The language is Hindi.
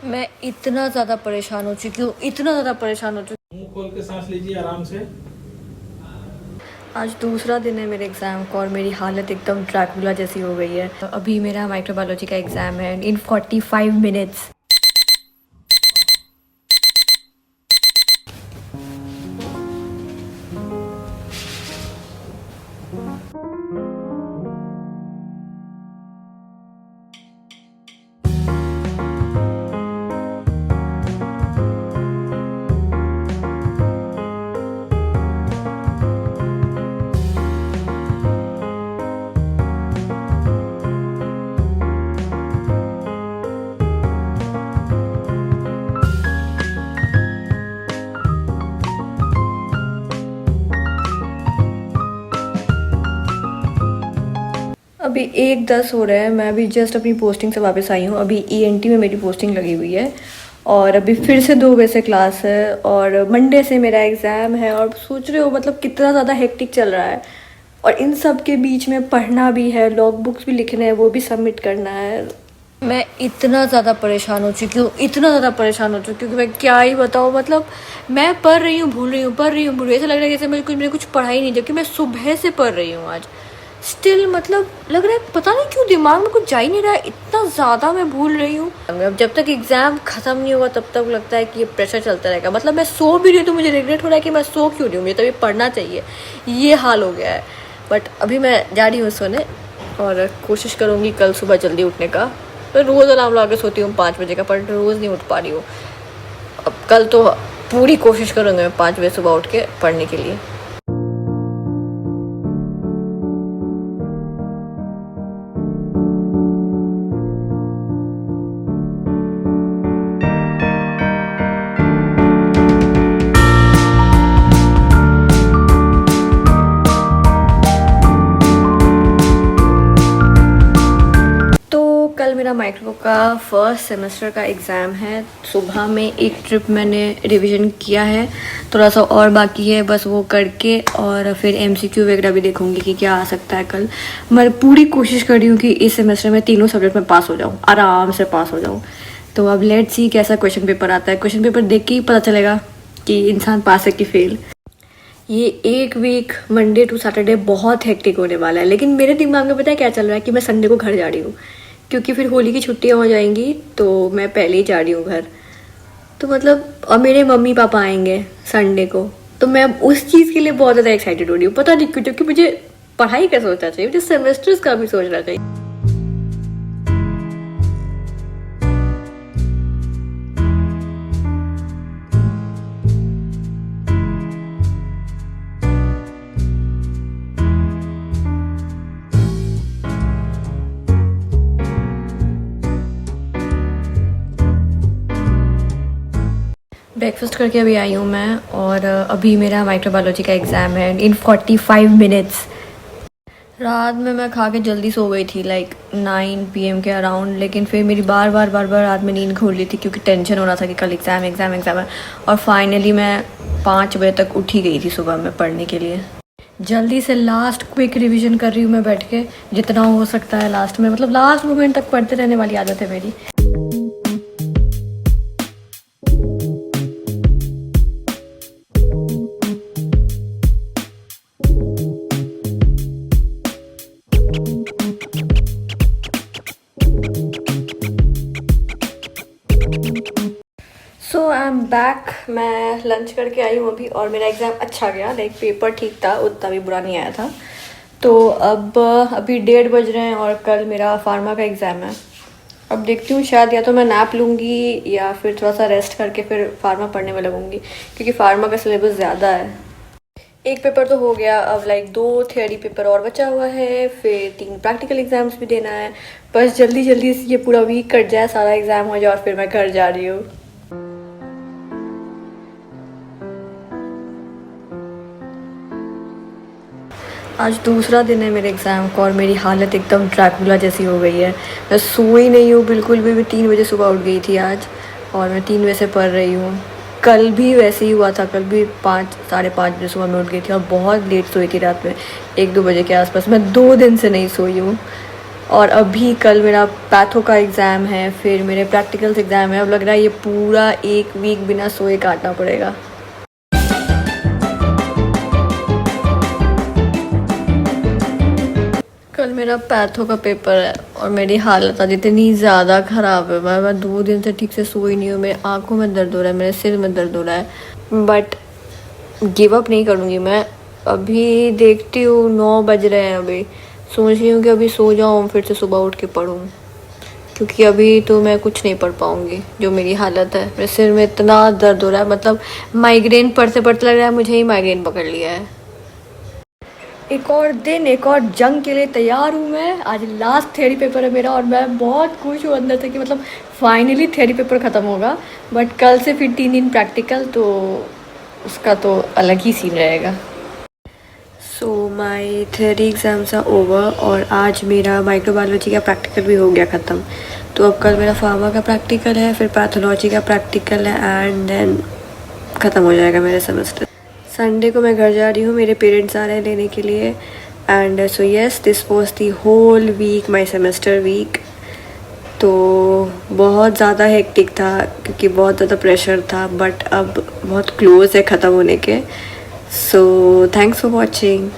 मैं इतना ज़्यादा परेशान हो चुकी हूँ, इतना ज़्यादा परेशान हो चुकी मुंह खोल के सांस लीजिए आराम से। हूँ। आज दूसरा दिन है मेरे एग्ज़ाम का और मेरी हालत एकदम ड्रैकुला जैसी हो गई है। अभी मेरा माइक्रोबायोलॉजी का एग्ज़ाम है इन 45 मिनट्स। अभी 1:10 हो रहा है। मैं अभी जस्ट अपनी पोस्टिंग से वापस आई हूँ। अभी ईएनटी में मेरी पोस्टिंग लगी हुई है और अभी फिर से 2 बजे से क्लास है और मंडे से मेरा एग्ज़ाम है। और सोच रहे हो मतलब कितना ज़्यादा हेक्टिक चल रहा है और इन सब के बीच में पढ़ना भी है, लॉग बुक्स भी लिखने हैं, वो भी सबमिट करना है। मैं इतना ज़्यादा परेशान हो चुकी हूँ, इतना ज़्यादा परेशान हो चुकी हूँ कि मैं क्या ही बताऊँ। मतलब मैं पढ़ रही हूँ, भूल रही हूँ, पढ़ रही हूँ, भूल रही हूँ। ऐसा लग रहा है जैसे मैंने कुछ पढ़ा ही नहीं, जबकि मैं सुबह से पढ़ रही हूँ आज। स्टिल मतलब लग रहा है पता नहीं क्यों दिमाग में कुछ जा ही नहीं रहा है, इतना ज़्यादा मैं भूल रही हूँ। अब जब तक एग्ज़ाम ख़त्म नहीं होगा तब तक लगता है कि ये प्रेशर चलता रहेगा। मतलब मैं सो भी रही हूँ तो मुझे रिग्रेट हो रहा है कि मैं सो क्यों रही हूँ, मुझे तभी पढ़ना चाहिए। ये हाल हो गया है। बट अभी मैं जा रही हूँ सोने और कोशिश करूँगी कल सुबह जल्दी उठने का। मैं रोज़ अलार्म लगा के सोती हूँ 5 बजे का, पर रोज़ नहीं उठ पा रही हूँ। अब कल तो पूरी कोशिश करूँगी मैं 5 बजे सुबह उठ के पढ़ने के लिए। कल मेरा माइक्रो का फर्स्ट सेमेस्टर का एग्ज़ाम है। सुबह में एक ट्रिप मैंने रिवीजन किया है, थोड़ा सा और बाकी है, बस वो करके और फिर एमसीक्यू वगैरह भी देखूंगी कि क्या आ सकता है कल। मैं पूरी कोशिश कर रही हूँ कि इस सेमेस्टर में तीनों सब्जेक्ट में पास हो जाऊँ, आराम से पास हो जाऊँ। तो अब लेट सी कैसा क्वेश्चन पेपर आता है। क्वेश्चन पेपर देख के ही पता चलेगा कि इंसान पास है कि फेल। ये एक वीक मंडे टू सैटरडे बहुत हेक्टिक होने वाला है, लेकिन मेरे दिमाग में पता है क्या चल रहा है कि मैं संडे को घर जा रही हूँ, क्योंकि फिर होली की छुट्टियां हो जाएंगी तो मैं पहले ही जा रही हूँ घर। तो मतलब और मेरे मम्मी पापा आएंगे संडे को, तो मैं उस चीज़ के लिए बहुत ज़्यादा एक्साइटेड हो रही हूँ। पता नहीं क्यों, क्योंकि मुझे पढ़ाई का सोचना चाहिए, मुझे सेमेस्टर्स का भी सोचना चाहिए। ब्रेकफास्ट करके अभी आई हूँ मैं और अभी मेरा माइक्रोबायोलॉजी का एग्ज़ाम है इन 45 मिनट्स। रात में मैं खा के जल्दी सो गई थी लाइक 9 PM के अराउंड, लेकिन फिर मेरी बार बार रात में नींद खुल रही थी क्योंकि टेंशन हो रहा था कि कल एग्ज़ाम एग्ज़ाम एग्ज़ाम है। और फाइनली मैं 5 बजे तक उठी गई थी सुबह में पढ़ने के लिए। जल्दी से लास्ट क्विक रिवीजन कर रही हूँ मैं बैठ के, जितना हो सकता है लास्ट में, मतलब लास्ट मोमेंट तक पढ़ते रहने वाली आदत है मेरी। सो आई एम बैक। मैं लंच करके आई हूँ अभी और मेरा एग्ज़ाम अच्छा गया, लाइक पेपर ठीक था, उतना भी बुरा नहीं आया था। तो अब अभी 1:30 बज रहे हैं और कल मेरा फार्मा का एग्ज़ाम है। अब देखती हूँ, शायद या तो मैं नैप लूँगी या फिर थोड़ा सा रेस्ट करके फिर फार्मा पढ़ने में लगूँगी, क्योंकि फार्मा का सिलेबस ज़्यादा है। एक पेपर तो हो गया, अब लाइक 2 थियोरी पेपर और बचा हुआ है, फिर 3 प्रैक्टिकल एग्जाम्स भी देना है। बस जल्दी जल्दी से ये पूरा वीक कट जाए, सारा एग्ज़ाम हो जाए और फिर मैं घर जा रही हूँ। आज दूसरा दिन है मेरे एग्ज़ाम का और मेरी हालत एकदम ड्रैकुला जैसी हो गई है। मैं सोई नहीं हूँ बिल्कुल भी। मैं 3 बजे सुबह उठ गई थी आज और मैं 3 बजे से पढ़ रही हूँ। कल भी वैसे ही हुआ था, कल भी 5 साढ़े 5 बजे सुबह में उठ गई थी और बहुत लेट सोई थी रात में 1-2 बजे के आसपास। मैं 2 दिन से नहीं सोई हूँ। और अभी कल मेरा पैथो का एग्ज़ाम है, फिर मेरे प्रैक्टिकल्स एग्ज़ाम है। अब लग रहा है ये पूरा एक वीक बिना सोए काटना पड़ेगा। कल मेरा पैथो का पेपर है और मेरी हालत आज इतनी ज़्यादा ख़राब है। मैं 2 दिन से ठीक से सोई नहीं हूँ। मेरे आँखों में दर्द हो रहा है, मेरे सिर में दर्द हो रहा है, बट गिव अप नहीं करूँगी मैं। अभी देखती हूँ 9 बज रहे हैं, अभी सोच रही हूँ कि अभी सो जाऊँ, फिर से सुबह उठ के पढूँ, क्योंकि अभी तो मैं कुछ नहीं पढ़ पाऊँगी। जो मेरी हालत है, मेरे सिर में इतना दर्द हो रहा है, मतलब माइग्रेन पढ़ते पढ़ते लग रहा है मुझे ही माइग्रेन पकड़ लिया है। एक और दिन, एक और जंग के लिए तैयार हूँ मैं। आज लास्ट थ्योरी पेपर है मेरा और मैं बहुत खुश हूँ अंदर से कि मतलब फाइनली थ्योरी पेपर ख़त्म होगा। बट कल से फिर 3 दिन प्रैक्टिकल, तो उसका तो अलग ही सीन रहेगा। So my theory exams are over और आज मेरा माइक्रोबायोलॉजी का प्रैक्टिकल भी हो गया ख़त्म। तो अब कल मेरा फार्मा का प्रैक्टिकल है, फिर पैथोलॉजी का प्रैक्टिकल है एंड देन ख़त्म हो जाएगा मेरा सेमेस्टर। संडे को मैं घर जा रही हूँ, मेरे पेरेंट्स आ रहे हैं लेने के लिए। And so yes, this was the whole week, my semester week. तो बहुत ज़्यादा हेक्टिक था क्योंकि बहुत ज़्यादा प्रेशर था, बट अब बहुत क्लोज है ख़त्म होने के। So thanks for watching.